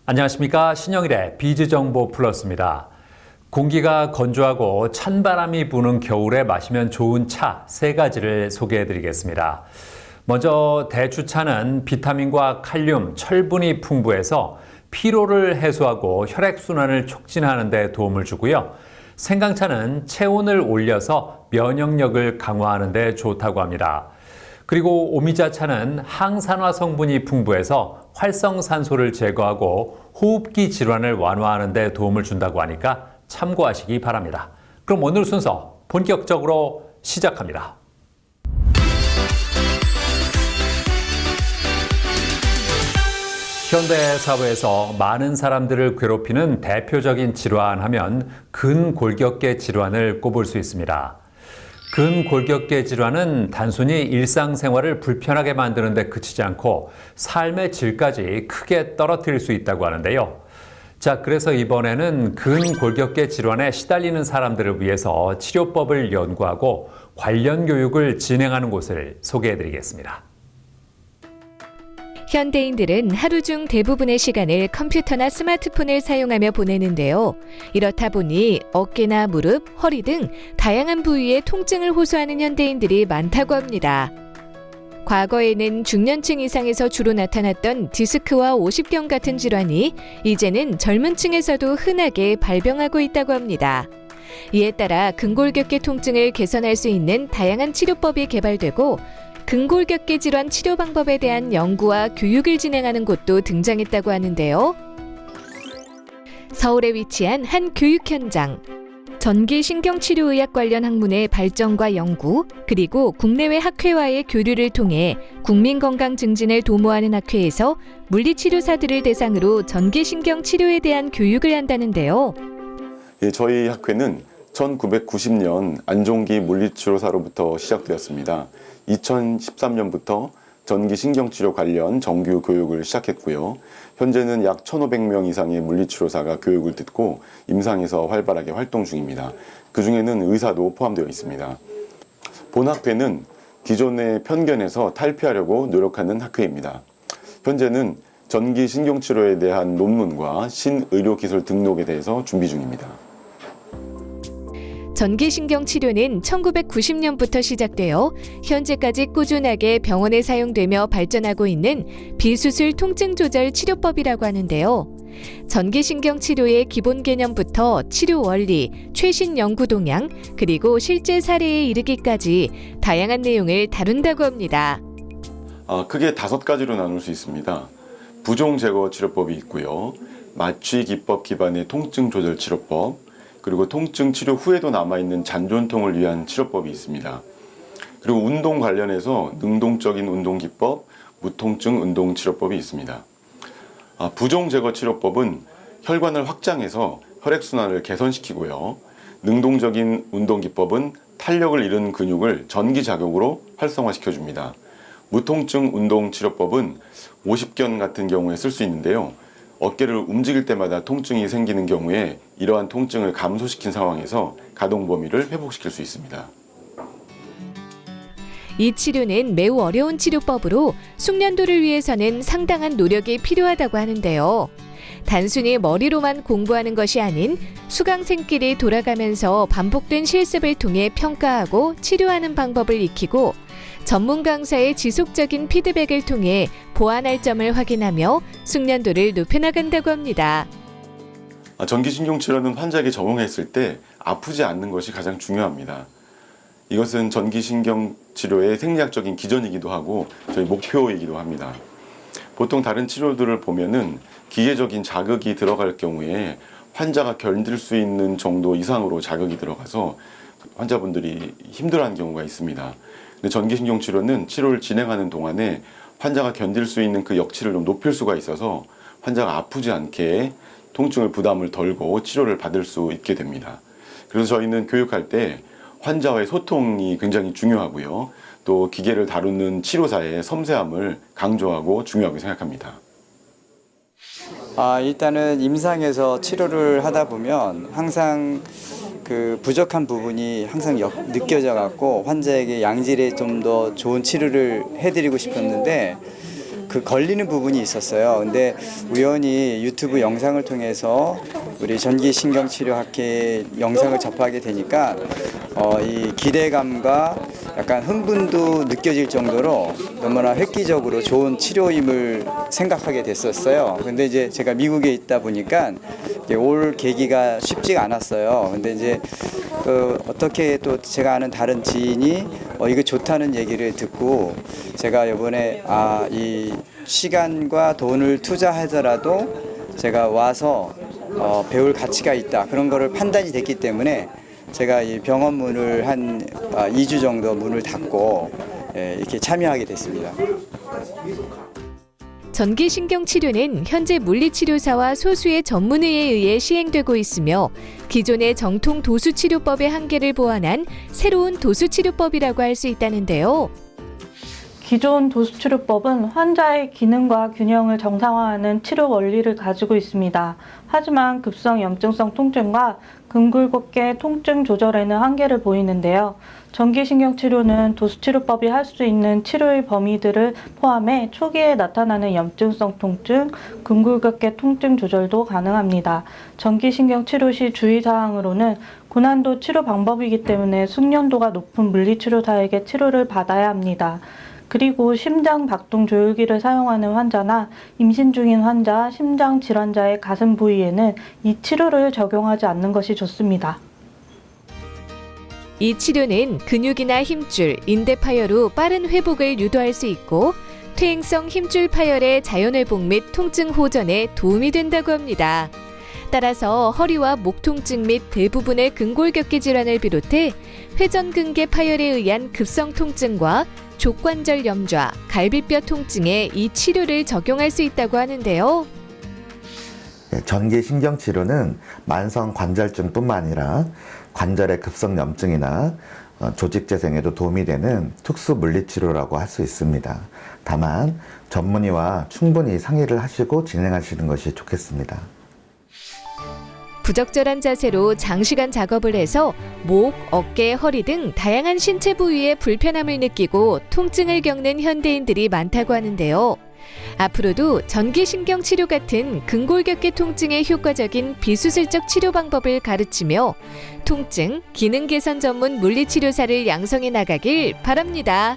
안녕하십니까. 신영일의 비즈정보 플러스입니다. 공기가 건조하고 찬바람이 부는 겨울에 마시면 좋은 차 3가지를 소개해드리겠습니다. 먼저 대추차는 비타민과 칼륨, 철분이 풍부해서 피로를 해소하고 혈액순환을 촉진하는 데 도움을 주고요. 생강차는 체온을 올려서 면역력을 강화하는 데 좋다고 합니다. 그리고 오미자차는 항산화 성분이 풍부해서 활성산소를 제거하고 호흡기 질환을 완화하는 데 도움을 준다고 하니까 참고하시기 바랍니다. 그럼 오늘 순서 본격적으로 시작합니다. 현대 사회에서 많은 사람들을 괴롭히는 대표적인 질환 하면 근골격계 질환을 꼽을 수 있습니다. 근골격계 질환은 단순히 일상생활을 불편하게 만드는 데 그치지 않고 삶의 질까지 크게 떨어뜨릴 수 있다고 하는데요. 자, 그래서 이번에는 근골격계 질환에 시달리는 사람들을 위해서 치료법을 연구하고 관련 교육을 진행하는 곳을 소개해드리겠습니다. 현대인들은 하루 중 대부분의 시간을 컴퓨터나 스마트폰을 사용하며 보내는데요. 이렇다 보니 어깨나 무릎, 허리 등 다양한 부위에 통증을 호소하는 현대인들이 많다고 합니다. 과거에는 중년층 이상에서 주로 나타났던 디스크와 오십견 같은 질환이 이제는 젊은 층에서도 흔하게 발병하고 있다고 합니다. 이에 따라 근골격계 통증을 개선할 수 있는 다양한 치료법이 개발되고 근골격계 질환 치료 방법에 대한 연구와 교육을 진행하는 곳도 등장했다고 하는데요. 서울에 위치한 한 교육 현장. 전기신경치료의학 관련 학문의 발전과 연구, 그리고 국내외 학회와의 교류를 통해 국민 건강 증진을 도모하는 학회에서 물리치료사들을 대상으로 전기신경치료에 대한 교육을 한다는데요. 저희 학회는 1990년 안종기 물리치료사로부터 시작되었습니다. 2013년부터 전기신경치료 관련 정규 교육을 시작했고요. 현재는 약 1,500명 이상의 물리치료사가 교육을 듣고 임상에서 활발하게 활동 중입니다. 그 중에는 의사도 포함되어 있습니다. 본 학회는 기존의 편견에서 탈피하려고 노력하는 학회입니다. 현재는 전기신경치료에 대한 논문과 신의료기술 등록에 대해서 준비 중입니다. 전기신경치료는 1990년부터 시작되어 현재까지 꾸준하게 병원에 사용되며 발전하고 있는 비수술 통증 조절 치료법이라고 하는데요. 전기신경치료의 기본 개념부터 치료 원리, 최신 연구 동향, 그리고 실제 사례에 이르기까지 다양한 내용을 다룬다고 합니다. 크게 5가지로 나눌 수 있습니다. 부종 제거 치료법이 있고요. 마취 기법 기반의 통증 조절 치료법, 그리고 통증 치료 후에도 남아있는 잔존통을 위한 치료법이 있습니다. 그리고 운동 관련해서 능동적인 운동기법, 무통증 운동치료법이 있습니다. 부종 제거 치료법은 혈관을 확장해서 혈액순환을 개선시키고요. 능동적인 운동기법은 탄력을 잃은 근육을 전기자극으로 활성화시켜줍니다. 무통증 운동치료법은 오십견 같은 경우에 쓸 수 있는데요. 어깨를 움직일 때마다 통증이 생기는 경우에 이러한 통증을 감소시킨 상황에서 가동 범위를 회복시킬 수 있습니다. 이 치료는 매우 어려운 치료법으로 숙련도를 위해서는 상당한 노력이 필요하다고 하는데요. 단순히 머리로만 공부하는 것이 아닌 수강생끼리 돌아가면서 반복된 실습을 통해 평가하고 치료하는 방법을 익히고 전문 강사의 지속적인 피드백을 통해 보완할 점을 확인하며 숙련도를 높여나간다고 합니다. 전기신경치료는 환자에게 적용했을 때 아프지 않는 것이 가장 중요합니다. 이것은 전기신경치료의 생리학적인 기전이기도 하고 저희 목표이기도 합니다. 보통 다른 치료들을 보면은 기계적인 자극이 들어갈 경우에 환자가 견딜 수 있는 정도 이상으로 자극이 들어가서 환자분들이 힘들어하는 경우가 있습니다. 근데 전기신경치료는 치료를 진행하는 동안에 환자가 견딜 수 있는 그 역치를 좀 높일 수가 있어서 환자가 아프지 않게 통증을 부담을 덜고 치료를 받을 수 있게 됩니다. 그래서 저희는 교육할 때 환자와의 소통이 굉장히 중요하고요. 또 기계를 다루는 치료사의 섬세함을 강조하고 중요하게 생각합니다. 일단은 임상에서 치료를 하다 보면 항상 그 부족한 부분이 항상 느껴져 갖고 환자에게 양질의 좀 더 좋은 치료를 해드리고 싶었는데 그 걸리는 부분이 있었어요. 근데 우연히 유튜브 영상을 통해서 우리 전기신경치료학회 영상을 접하게 되니까 이 기대감과 약간 흥분도 느껴질 정도로 너무나 획기적으로 좋은 치료임을 생각하게 됐었어요. 근데 이제 제가 미국에 있다 보니까 올 계기가 쉽지가 않았어요. 근데 이제 어떻게 또 제가 아는 다른 지인이 이거 좋다는 얘기를 듣고 제가 이번에 이 시간과 돈을 투자하더라도 제가 와서 배울 가치가 있다 그런 거를 판단이 됐기 때문에 제가 이 병원 문을 한 2주 정도 문을 닫고 이렇게 참여하게 됐습니다. 전기신경치료는 현재 물리치료사와 소수의 전문의에 의해 시행되고 있으며 기존의 정통 도수치료법의 한계를 보완한 새로운 도수치료법이라고 할 수 있다는데요. 기존 도수치료법은 환자의 기능과 균형을 정상화하는 치료 원리를 가지고 있습니다. 하지만 급성 염증성 통증과 근골격계 통증 조절에는 한계를 보이는데요. 전기신경치료는 도수치료법이 할 수 있는 치료의 범위들을 포함해 초기에 나타나는 염증성 통증, 근골격계 통증 조절도 가능합니다. 전기신경치료 시 주의사항으로는 고난도 치료 방법이기 때문에 숙련도가 높은 물리치료사에게 치료를 받아야 합니다. 그리고 심장 박동 조율기를 사용하는 환자나 임신 중인 환자, 심장 질환자의 가슴 부위에는 이 치료를 적용하지 않는 것이 좋습니다. 이 치료는 근육이나 힘줄, 인대 파열후 빠른 회복을 유도할 수 있고 퇴행성 힘줄 파열의 자연회복 및 통증 호전에 도움이 된다고 합니다. 따라서 허리와 목 통증 및 대부분의 근골격계 질환을 비롯해 회전근개 파열에 의한 급성 통증과 족관절 염좌, 갈비뼈 통증에 이 치료를 적용할 수 있다고 하는데요. 전기신경치료는 만성 관절증뿐만 아니라 관절의 급성 염증이나 조직재생에도 도움이 되는 특수 물리치료라고 할 수 있습니다. 다만 전문의와 충분히 상의를 하시고 진행하시는 것이 좋겠습니다. 부적절한 자세로 장시간 작업을 해서 목, 어깨, 허리 등 다양한 신체 부위에 불편함을 느끼고 통증을 겪는 현대인들이 많다고 하는데요. 앞으로도 전기신경치료 같은 근골격계 통증에 효과적인 비수술적 치료 방법을 가르치며 통증, 기능 개선 전문 물리치료사를 양성해 나가길 바랍니다.